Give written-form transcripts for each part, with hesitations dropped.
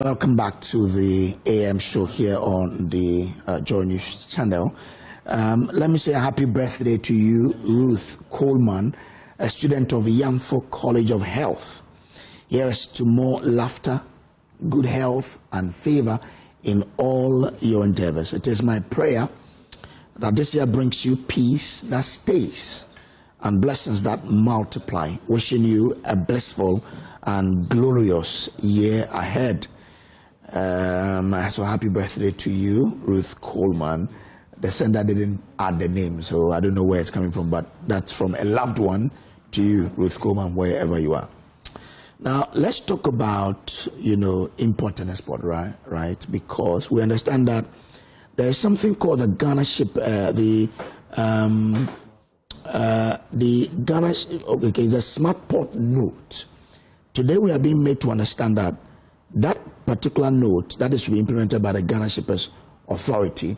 Welcome back to the AM show here on the Joy News channel. Let me say a happy birthday to you, Ruth Coleman, a student of Yamfo College of Health. Here's to more laughter, good health, and favor in all your endeavors. It is my prayer that this year brings you peace that stays and blessings that multiply. Wishing you a blissful and glorious year ahead. So happy birthday to you, Ruth Coleman. The sender didn't add the name, so I don't know where it's coming from, but that's from a loved one to you, Ruth Coleman, wherever you are. Now, let's talk about, import and export, right? Because we understand that there is something called the Ghana ship, the Ghana, okay, it's a smart port note. Today we are being made to understand that that particular note that is to be implemented by the Ghana Shippers Authority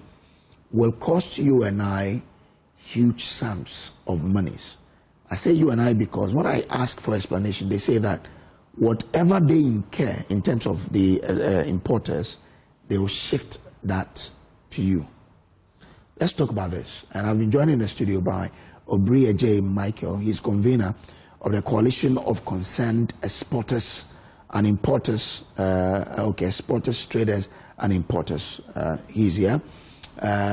will cost you and I huge sums of monies. I say you and I because when I ask for explanation, they say that whatever they incur in terms of the importers, they will shift that to you. Let's talk about this. And I've been joined in the studio by Obria J. Michael. He's convener of the Coalition of Concerned Exporters and Importers, exporters, traders, and importers. He's here.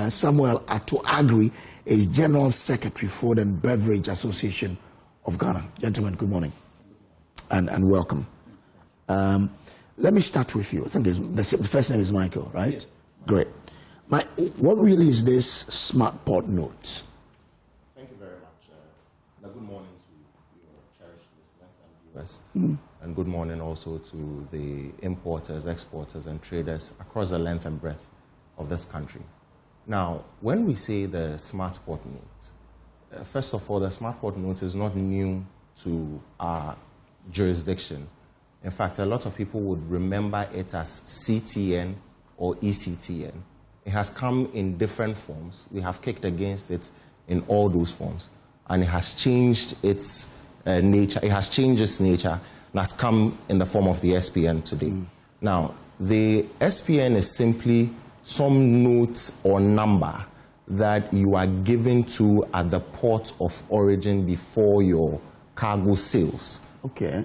Samuel Atu-Agri is General Secretary, Food and Beverage Association of Ghana. Gentlemen, good morning and welcome. Let me start with you. I think the first name is Michael, right? Yeah. Great. What really is this smart port note? Thank you very much. Good morning to your cherished listeners and viewers. And good morning also to the importers, exporters, and traders across the length and breadth of this country. Now, when we say the smart port note, first of all, the smart port note is not new to our jurisdiction. In fact, a lot of people would remember it as CTN or ECTN. It has come in different forms. We have kicked against it in all those forms. And it has changed its nature. It has changed its nature and has come in the form of the SPN today. Now, the SPN is simply some note or number that you are given to at the port of origin before your cargo sails. Okay.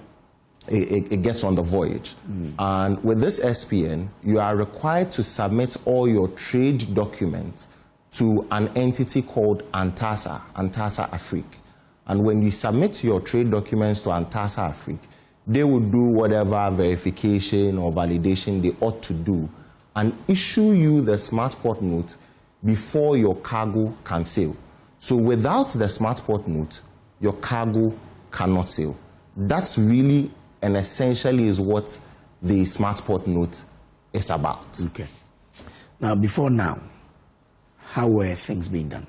It gets on the voyage. And with this SPN, you are required to submit all your trade documents to an entity called Antasa Afrique. And when you submit your trade documents to Antasa Afrique, they will do whatever verification or validation they ought to do and issue you the smart port note before your cargo can sail. So without the smart port note, your cargo cannot sail. That's really and essentially is what the smart port note is about. Okay. Now, before now, how were things being done?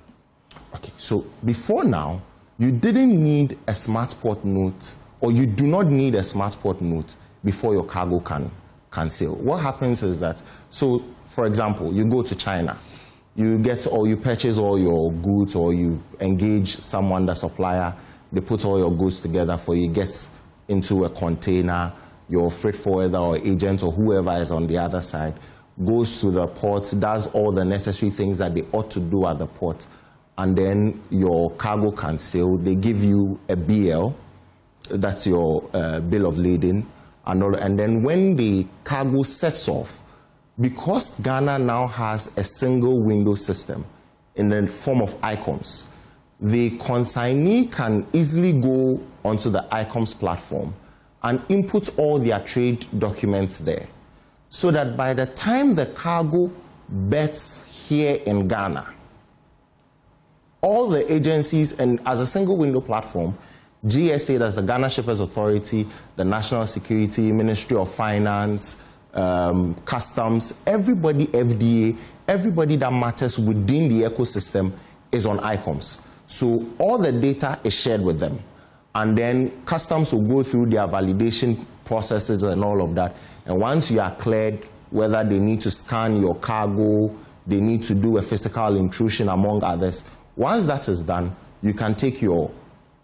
Okay, so before now, you didn't need a smart port note, or you do not need a smart port note before your cargo can sail. What happens is that, so for example, you go to China, you purchase all your goods, or you engage someone, the supplier, they put all your goods together for you, gets into a container, your freight forwarder or agent or whoever is on the other side goes to the port, does all the necessary things that they ought to do at the port, and then your cargo can sail. They give you a BL, that's your bill of lading, and then when the cargo sets off, because Ghana now has a single window system in the form of ICOMS, the consignee can easily go onto the ICOMS platform and input all their trade documents there, so that by the time the cargo berths here in Ghana, all the agencies, and as a single window platform, GSA, that's the Ghana Shippers Authority, the National Security, Ministry of Finance, Customs, everybody, FDA, everybody that matters within the ecosystem is on ICOMS. So all the data is shared with them. And then Customs will go through their validation processes and all of that. And once you are cleared, whether they need to scan your cargo, they need to do a physical intrusion, among others, once that is done, you can take your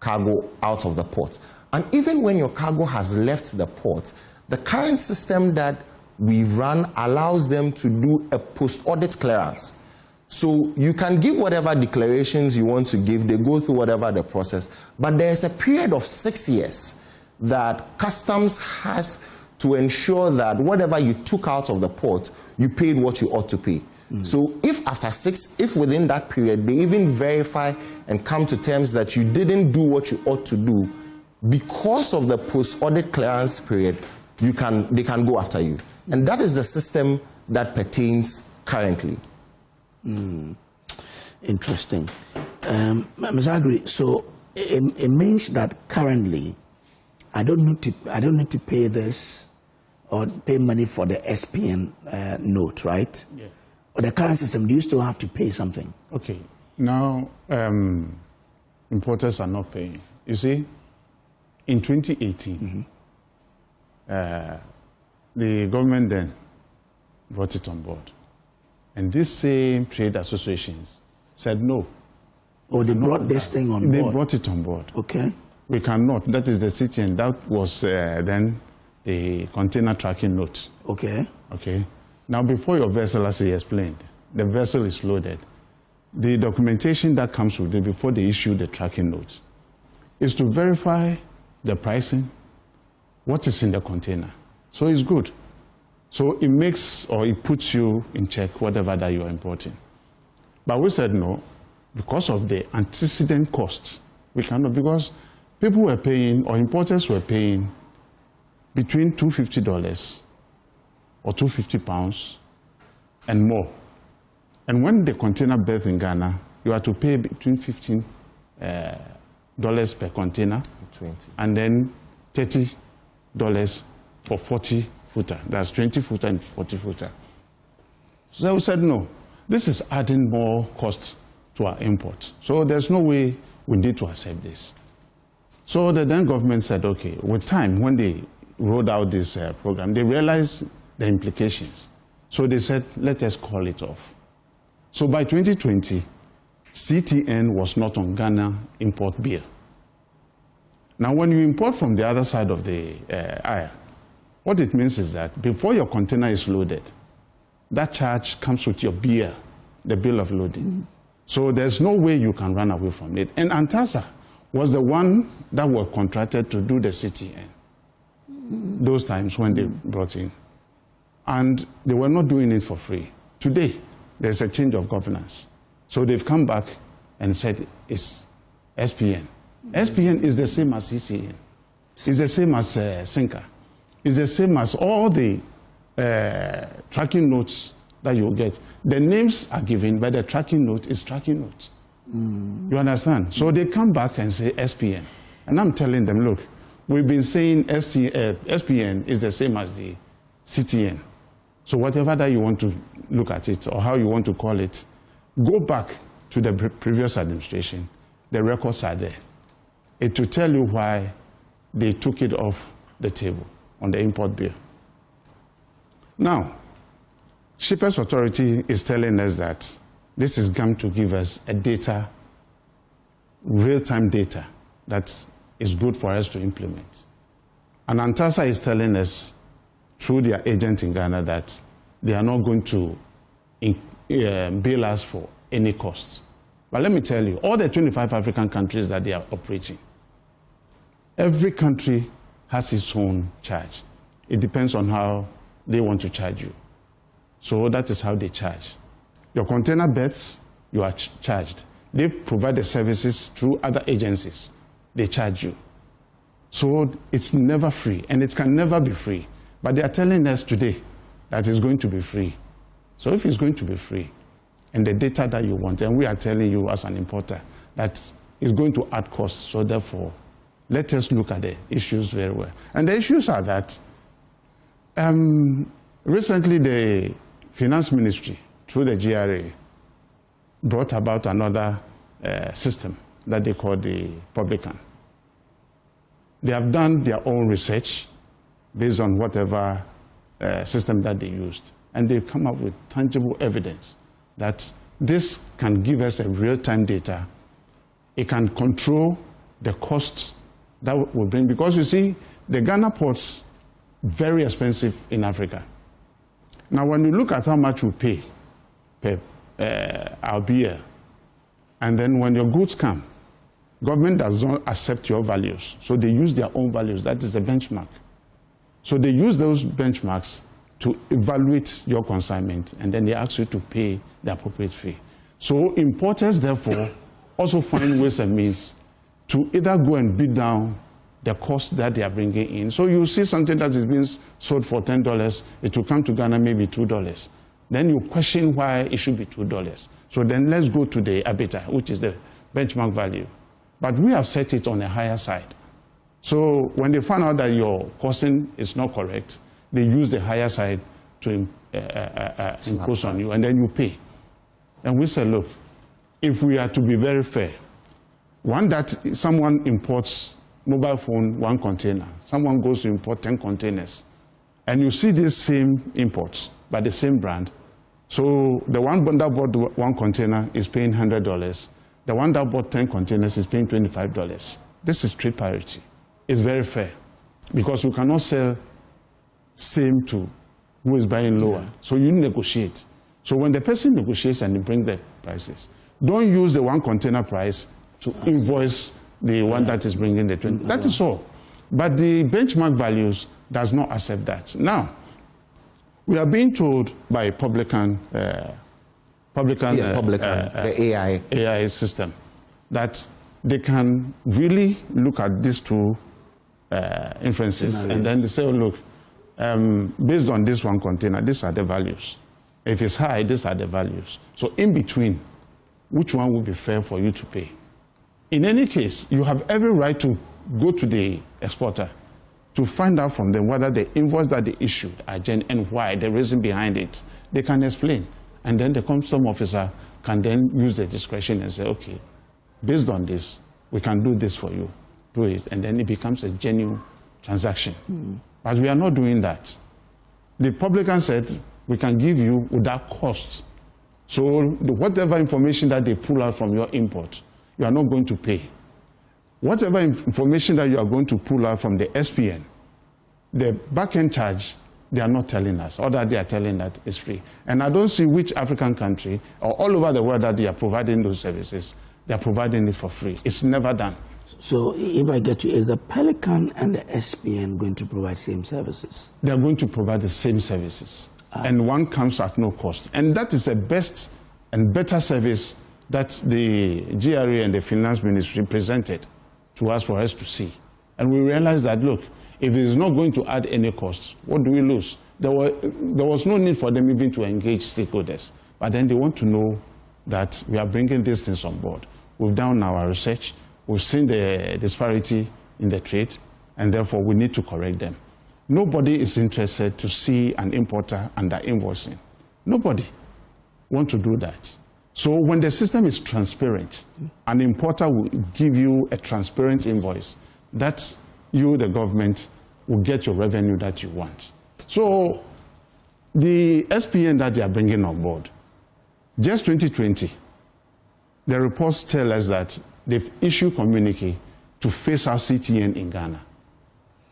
cargo out of the port. And even when your cargo has left the port, the current system that we've run allows them to do a post-audit clearance. So you can give whatever declarations you want to give, they go through whatever the process, but there's a period of 6 years that customs has to ensure that whatever you took out of the port, you paid what you ought to pay. So if if within that period, they even verify and come to terms that you didn't do what you ought to do, because of the post-audit clearance period, they can go after you. And that is the system that pertains currently. Interesting. Ms. Agri, so it means that currently I don't need to pay this or pay money for the SPN note, right? Yeah. Or the current system, do you still have to pay something? Okay. Now, importers are not paying. You see, in 2018, the government then brought it on board. And these same trade associations said no. Oh, they brought this thing on board? They brought it on board. Okay. We cannot. That is the CTN. That was then the container tracking note. Okay. Okay. Now, before your vessel, as he explained, the vessel is loaded. The documentation that comes with it before they issue the tracking notes is to verify the pricing, what is in the container. So it's good. So it makes or it puts you in check whatever that you are importing. But we said no, because of the antecedent costs. We cannot, because people were paying, or importers were paying, between $250 or £250 and more. And when the container berth in Ghana, you have to pay between $15 per container 20. and then $30 for 40 footer. That's 20 footer and 40 footer. So we said no. This is adding more cost to our import. So there's no way we need to accept this. So the then government said, okay, with time, when they rolled out this program, they realized the implications. So they said, let us call it off. So by 2020, CTN was not on Ghana import bill. Now, when you import from the other side of the aisle, what it means is that before your container is loaded, that charge comes with your bill, the bill of loading. So there's no way you can run away from it. And Antasa was the one that was contracted to do the CTN those times when they brought in. And they were not doing it for free. Today, there's a change of governance. So they've come back and said it's SPN. SPN is the same as CCN. It's the same as Sinker. It's the same as all the tracking notes that you get. The names are given, but the tracking note is tracking note. You understand? So they come back and say SPN. And I'm telling them, look, we've been saying SPN is the same as the CTN. So whatever that you want to look at it or how you want to call it, go back to the previous administration. The records are there. It will tell you why they took it off the table on the import bill. Now, Shippers Authority is telling us that this is going to give us a data, real-time data, that is good for us to implement. And Antasa is telling us through their agent in Ghana that they are not going to bill us for any costs. But let me tell you, all the 25 African countries that they are operating, every country has its own charge. It depends on how they want to charge you. So that is how they charge. Your container berths, you are charged. They provide the services through other agencies. They charge you. So it's never free, and it can never be free. But they are telling us today that it's going to be free. So if it's going to be free, and the data that you want, and we are telling you as an importer that it's going to add costs, so therefore, let us look at the issues very well. And the issues are that recently the Finance Ministry, through the GRA, brought about another system that they call the Pelican. They have done their own research based on whatever system that they used. And they've come up with tangible evidence that this can give us a real-time data. It can control the costs that will bring, because you see, the Ghana ports, very expensive in Africa. Now, when you look at how much we pay per our beer, and then when your goods come, government does not accept your values. So they use their own values. That is the benchmark. So they use those benchmarks to evaluate your consignment, and then they ask you to pay the appropriate fee. So importers, therefore, also find ways and means to either go and bid down the cost that they are bringing in. So you see something that is being sold for $10, it will come to Ghana maybe $2. Then you question why it should be $2. So then let's go to the arbiter, which is the benchmark value. But we have set it on a higher side. So when they find out that your costing is not correct, they use the higher side to impose on you, and then you pay. And we said, look, if we are to be very fair, one that someone imports mobile phone, 1 container, someone goes to import 10 containers, and you see these same imports by the same brand. So the one that bought 1 container is paying $100. The one that bought 10 containers is paying $25. This is trade parity. It's very fair because you cannot sell same to who is buying lower. So you negotiate. So when the person negotiates and they bring the prices, don't use the 1 container price to invoice the one that is bringing the 20. That is all. But the benchmark values does not accept that. Now, we are being told by Pelican, the AI system, that they can really look at these two inferences, and then they say, oh, look, based on this 1 container, these are the values. If it's high, these are the values. So in between, which one would be fair for you to pay? In any case, you have every right to go to the exporter to find out from them whether the invoice that they issued are genuine and why, the reason behind it. They can explain. And then the customs officer can then use their discretion and say, okay, based on this, we can do this for you. Do it. And then it becomes a genuine transaction. But we are not doing that. The publican said, we can give you without cost. So whatever information that they pull out from your import, you are not going to pay. Whatever information that you are going to pull out from the SPN, the back-end charge, they are not telling us, or that they are telling that it's free. And I don't see which African country or all over the world that they are providing those services, they are providing it for free. It's never done. So if I get you, is the Pelican and the SPN going to provide same services? They are going to provide the same services. And one comes at no cost. And that is the best and better service that the GRA and the Finance Ministry presented to us for us to see. And we realized that, look, if it is not going to add any costs, what do we lose? There was no need for them even to engage stakeholders. But then they want to know that we are bringing these things on board. We've done our research. We've seen the disparity in the trade, and therefore we need to correct them. Nobody is interested to see an importer under invoicing. Nobody wants to do that. So when the system is transparent, an importer will give you a transparent invoice. That's you, the government, will get your revenue that you want. So the SPN that they are bringing on board, just 2020, the reports tell us that they've issued communique to phase out CTN in Ghana.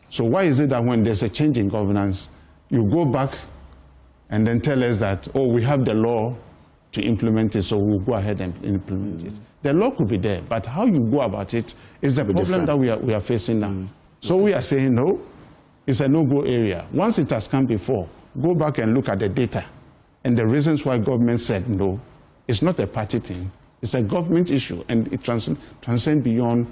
So why is it that when there's a change in governance, you go back and then tell us that, oh, we have the law to implement it, so we'll go ahead and implement it? The law could be there, but how you go about it is the problem that we are facing now. So we are saying, no, it's a no-go area. Once it has come before, go back and look at the data and the reasons why government said no. It's not a party thing. It's a government issue, and it transcends beyond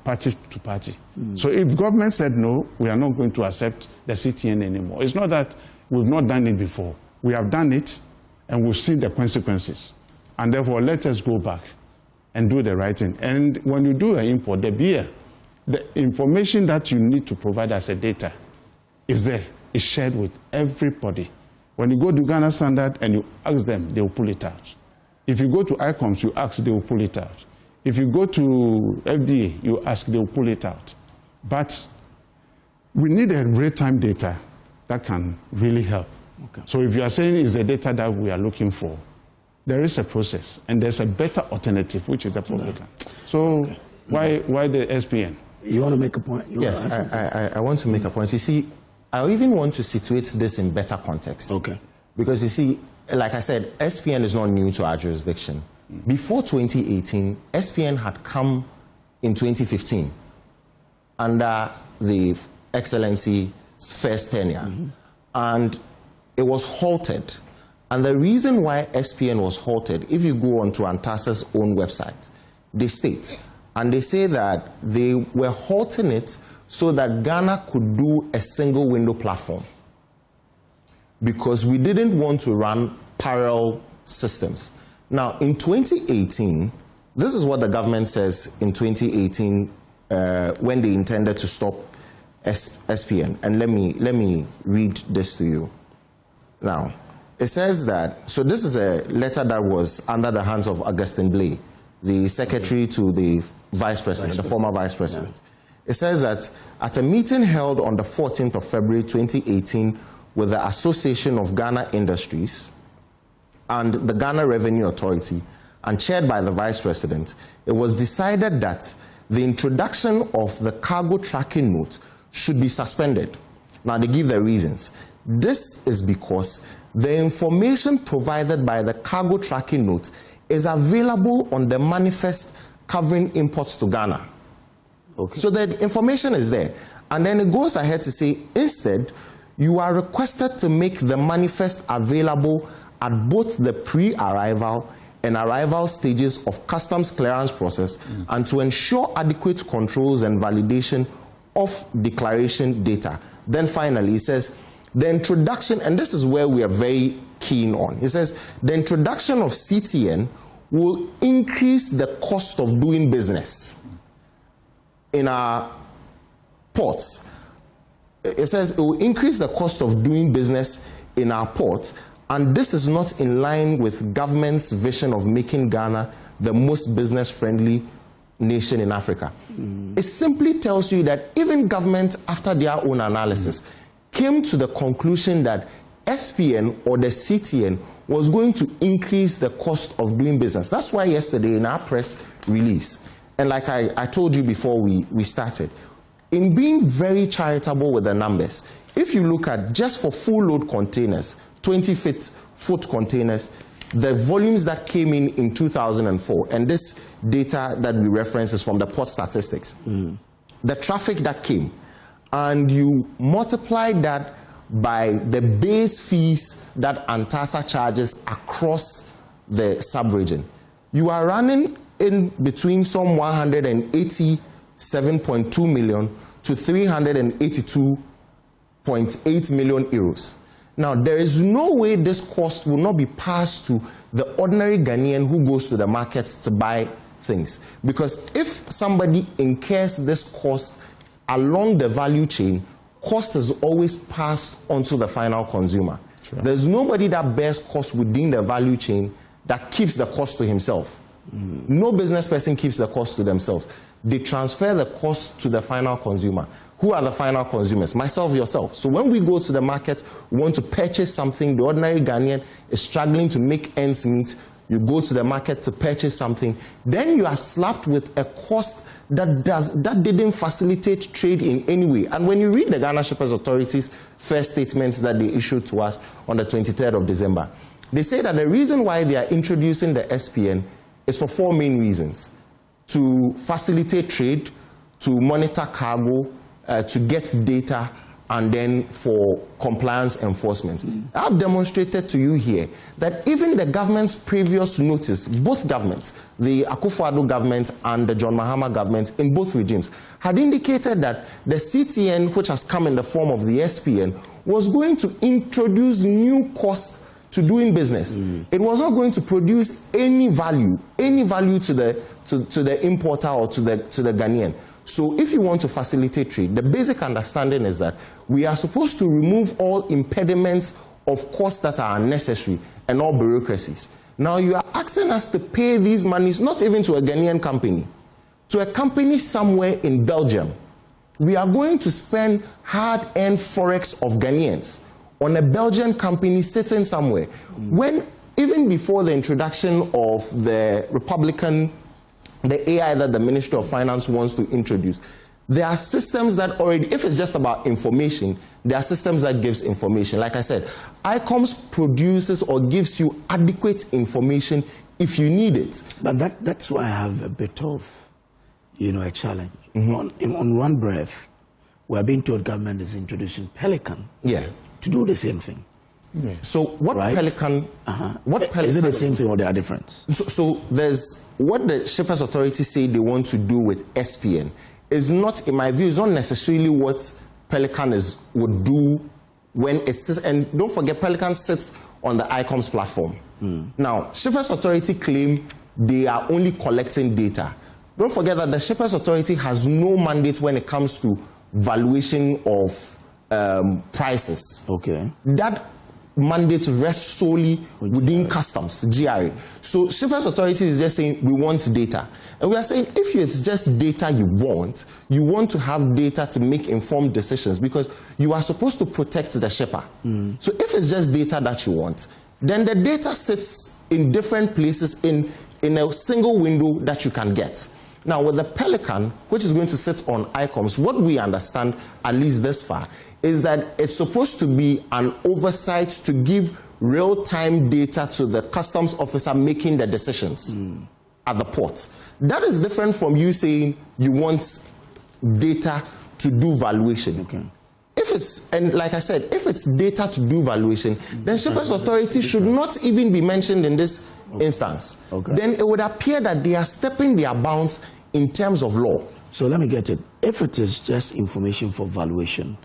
party to party. So if government said no, we are not going to accept the CTN anymore. It's not that we've not done it before. We have done it, and we've seen the consequences. And therefore, let us go back and do the right thing. And when you do an import, the beer, the information that you need to provide as a data is there. It's shared with everybody. When you go to Ghana Standard and you ask them, they will pull it out. If you go to ICOMS, you ask, they will pull it out. If you go to FDA, you ask, they will pull it out. But we need a real-time data that can really help. Okay. So if you are saying it's the data that we are looking for, there is a process, and there's a better alternative, which is the Pelican. So why the SPN? You want to make a point? Yes, I want to make a point. You see, I even want to situate this in better context. Okay. Because you see, like I said, SPN is not new to our jurisdiction. Before 2018, SPN had come in 2015 under the Excellency's first tenure. And it was halted. And the reason why SPN was halted, if you go onto ANTASA's own website, they state, and they say that they were halting it so that Ghana could do a single window platform, because we didn't want to run parallel systems. Now, in 2018, this is what the government says in 2018 when they intended to stop SPN. And let me read this to you. Now, it says that, so this is a letter that was under the hands of Augustine Blay, the secretary to the vice president, the former vice president. It says that at a meeting held on the 14th of February 2018 with the Association of Ghana Industries and the Ghana Revenue Authority, and chaired by the vice president, it was decided that the introduction of the cargo tracking note should be suspended. Now, they give the reasons. This is because the information provided by the cargo tracking note is available on the manifest covering imports to Ghana. Okay. So the information is there. And then it goes ahead to say, instead, you are requested to make the manifest available at both the pre-arrival and arrival stages of customs clearance process and to ensure adequate controls and validation of declaration data. Then finally, it says, the introduction, and this is where we are very keen on, it says, the introduction of CTN will increase the cost of doing business in our ports. It says it will increase the cost of doing business in our ports, and this is not in line with government's vision of making Ghana the most business-friendly nation in Africa. It simply tells you that even government, after their own analysis, came to the conclusion that SPN or the CTN was going to increase the cost of doing business. That's why yesterday in our press release, and like I told you before we started, in being very charitable with the numbers, if you look at just for full load containers, 20-foot containers, the volumes that came in 2004, and this data that we reference is from the port statistics, the traffic that came, and you multiply that by the base fees that ANTASA charges across the sub-region, you are running in between some 187.2 million to 382.8 million euros. Now, there is no way this cost will not be passed to the ordinary Ghanaian who goes to the markets to buy things. Because if somebody incurs this cost along the value chain, cost is always passed on to the final consumer. Sure. There's nobody that bears cost within the value chain that keeps the cost to himself. No business person keeps the cost to themselves. They transfer the cost to the final consumer. Who are the final consumers? Myself, yourself. So when we go to the market, we want to purchase something, the ordinary Ghanaian is struggling to make ends meet. You go to the market to purchase something, then you are slapped with a cost that didn't facilitate trade in any way. And when you read the Ghana Shippers Authority's first statements that they issued to us on the 23rd of December, they say that the reason why they are introducing the SPN is for four main reasons: to facilitate trade, to monitor cargo, to get data, and then for compliance enforcement. I've demonstrated to you here that even the government's previous notice, both governments, the Akufo-Addo government and the John Mahama government in both regimes, had indicated that the CTN, which has come in the form of the SPN, was going to introduce new costs to doing business. It was not going to produce any value to the importer or to the Ghanaian. So if you want to facilitate trade, the basic understanding is that we are supposed to remove all impediments of costs that are unnecessary and all bureaucracies. Now you are asking us to pay these monies not even to a Ghanaian company, to a company somewhere in Belgium. We are going to spend hard-earned forex of Ghanaians on a Belgian company sitting somewhere. When, even before the introduction of the AI that the Ministry of Finance wants to introduce, There are systems that already, if it's just about information, there are systems that gives information. Like I said, ICOMS produces or gives you adequate information if you need it. But that's why I have a bit of, a challenge. On one breath, we're being told government is introducing Pelican to do the same thing. Yeah. So what Pelican, is it the same thing or there are difference? So there's what the Shippers Authority say they want to do with SPN is not, in my view, is not necessarily what Pelican would do when it sits, and don't forget Pelican sits on the ICOMS platform. Now, Shippers Authority claim they are only collecting data. Don't forget that the Shippers Authority has no mandate when it comes to valuation of prices. Okay. That mandate rests solely within customs, GRA. So Shippers Authority is just saying we want data. And we are saying if it's just data you want to have data to make informed decisions because you are supposed to protect the shipper. So if it's just data that you want, then the data sits in different places in a single window that you can get. Now with the Pelican, which is going to sit on ICOMS, what we understand, at least this far, is that it's supposed to be an oversight to give real-time data to the customs officer making the decisions at the port. That is different from you saying you want data to do valuation. Okay. If it's, and like I said, if it's data to do valuation, then Shippers Authority should not even be mentioned in this instance. Okay. Then it would appear that they are stepping their bounds in terms of law. So let me get it. If it is just information for valuation,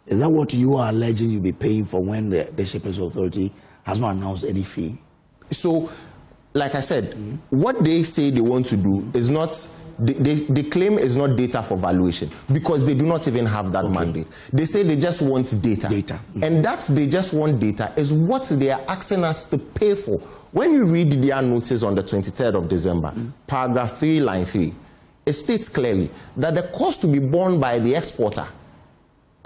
is that what you are alleging you'll be paying for when the Shippers Authority has not announced any fee? So, like I said, what they say they want to do is not, they claim is not data for valuation because they do not even have that mandate. They say they just want data. And that they just want data is what they are asking us to pay for. When you read their notice on the 23rd of December, paragraph 3, line 3, it states clearly that the cost to be borne by the exporter.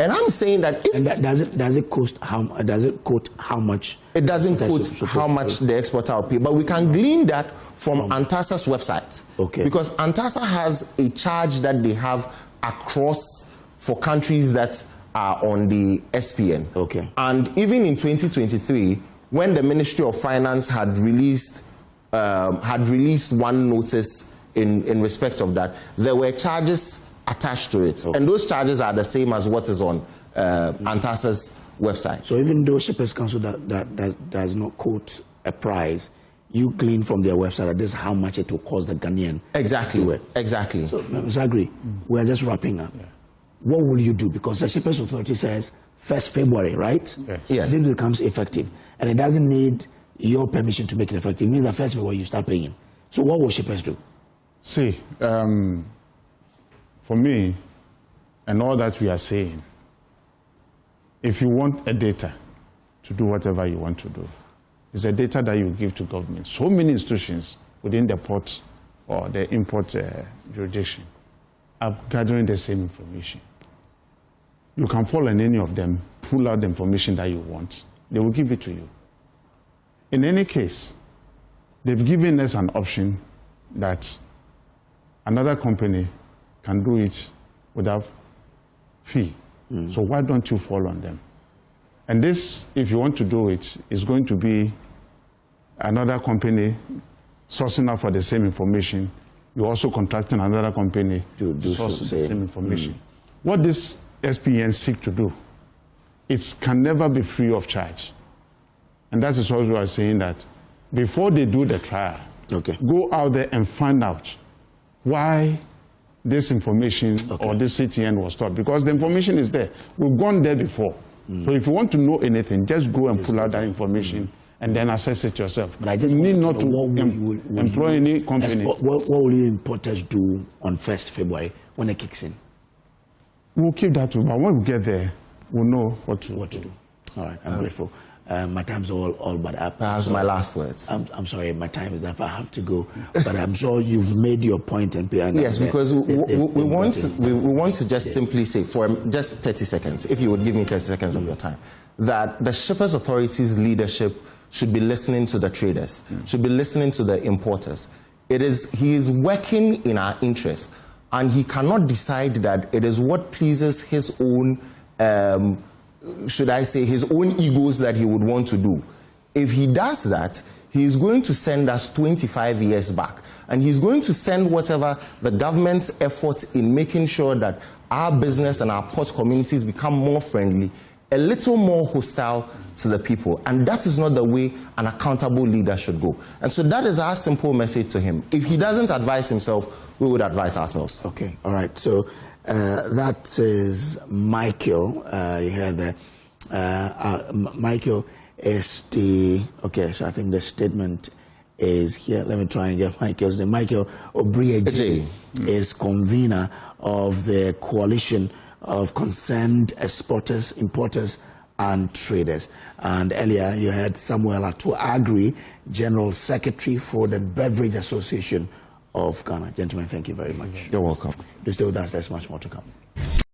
And I'm saying that if... And does it quote how much? It doesn't quote how much the exporter will pay, but we can glean that from ANTASA's website. Okay. Because ANTASA has a charge that they have across for countries that are on the SPN. Okay. And even in 2023, when the Ministry of Finance had released one notice in respect of that, there were charges attached to it. And those charges are the same as what is on ANTASA's website. So even though Shippers Council does not quote a price, you glean from their website that this is how much it will cost the Ghanaian to do it. Exactly. So, Mr. Agri, we are just wrapping up. What will you do? Because the Shippers Authority says 1st February, right? Yes. Then it becomes effective. And it doesn't need your permission to make it effective. It means that 1st February you start paying. So what will shippers do? See, for me, and all that we are saying, if you want a data to do whatever you want to do, it's a data that you give to government. So many institutions within the port or the import jurisdiction are gathering the same information. You can fall on any of them, pull out the information that you want. They will give it to you. In any case, they've given us an option that another company can do it without fee. So why don't you fall on them? And this, if you want to do it, is going to be another company sourcing out for the same information. You're also contracting another company to source the same information. What this SPN seek to do, it can never be free of charge. And that is what we are saying, that before they do the trial, go out there and find out why this information or this CTN was stopped. Because the information is there. We've gone there before. So if you want to know anything, just go and pull out that information and then assess it yourself. But I just you need not to employ any company. What will you importers do on 1st February when it kicks in? We'll keep that too, but when we get there, we'll know what to do. All right, I'm grateful. My time's all but up. That's my last words. I'm sorry, my time is up. I have to go. But I'm sure you've made your point and yes, because we want to just simply say, for just 30 seconds, if you would give me 30 seconds of your time, that the Shippers Authority's leadership should be listening to the traders, should be listening to the importers. He is working in our interest. and he cannot decide that it is what pleases his own, should I say, his own egos that he would want to do. If he does that, he is going to send us 25 years back. And he's going to send whatever the government's efforts in making sure that our business and our port communities become more friendly, a little more hostile to the people. And that is not the way an accountable leader should go. And so that is our simple message to him. If he doesn't advise himself, we would advise ourselves. Okay, all right. So that is Michael. You heard that. Michael is the, okay, so I think the statement is here. Let me try and get Michael's name. Michael Obrieje is convener of the Coalition of Concerned Exporters, Importers and Traders. And earlier you heard Samuel Atu-Agri, General Secretary for the Beverage Association of Ghana. Gentlemen, thank you very much. You're welcome. Do stay with us. There's much more to come.